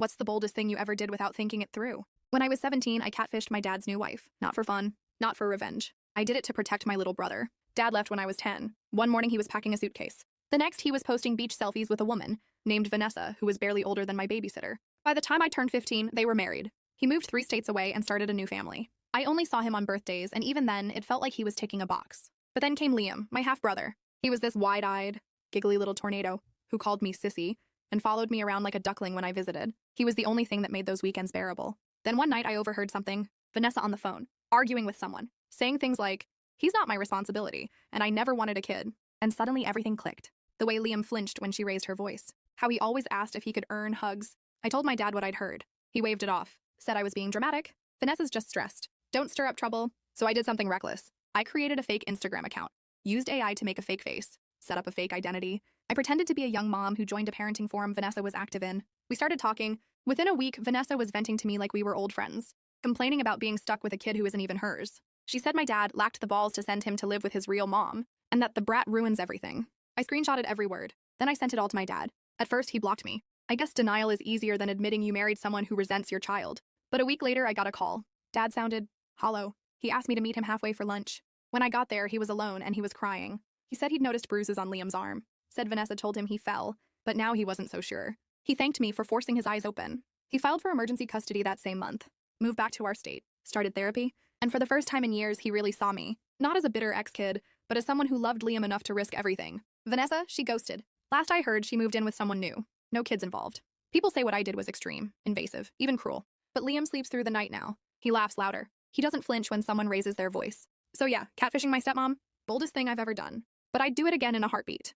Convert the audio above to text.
What's the boldest thing you ever did without thinking it through? When I was 17, I catfished my dad's new wife. Not for fun, not for revenge. I did it to protect my little brother. Dad left when I was 10. One morning he was packing a suitcase. The next he was posting beach selfies with a woman named Vanessa, who was barely older than my babysitter. By the time I turned 15, they were married. He moved 3 states away and started a new family. I only saw him on birthdays, and even then, it felt like he was ticking a box. But then came Liam, my half-brother. He was this wide-eyed, giggly little tornado who called me sissy and followed me around like a duckling when I visited. He was the only thing that made those weekends bearable. Then one night I overheard something, Vanessa on the phone, arguing with someone, saying things like, "He's not my responsibility, and I never wanted a kid." And suddenly everything clicked. The way Liam flinched when she raised her voice. How he always asked if he could earn hugs. I told my dad what I'd heard. He waved it off, said I was being dramatic. Vanessa's just stressed. Don't stir up trouble. So I did something reckless. I created a fake Instagram account, used AI to make a fake face, set up a fake identity. I pretended to be a young mom who joined a parenting forum Vanessa was active in. We started talking. Within a week, Vanessa was venting to me like we were old friends, complaining about being stuck with a kid who isn't even hers. She said my dad lacked the balls to send him to live with his real mom, and that the brat ruins everything. I screenshotted every word. Then I sent it all to my dad. At first, he blocked me. I guess denial is easier than admitting you married someone who resents your child. But a week later, I got a call. Dad sounded hollow. He asked me to meet him halfway for lunch. When I got there, he was alone and he was crying. He said he'd noticed bruises on Liam's arm. Said Vanessa told him he fell, but now he wasn't so sure. He thanked me for forcing his eyes open. He filed for emergency custody that same month, moved back to our state, started therapy, and for the first time in years, he really saw me. Not as a bitter ex-kid, but as someone who loved Liam enough to risk everything. Vanessa, she ghosted. Last I heard, she moved in with someone new. No kids involved. People say what I did was extreme, invasive, even cruel. But Liam sleeps through the night now. He laughs louder. He doesn't flinch when someone raises their voice. So yeah, catfishing my stepmom, boldest thing I've ever done. But I'd do it again in a heartbeat.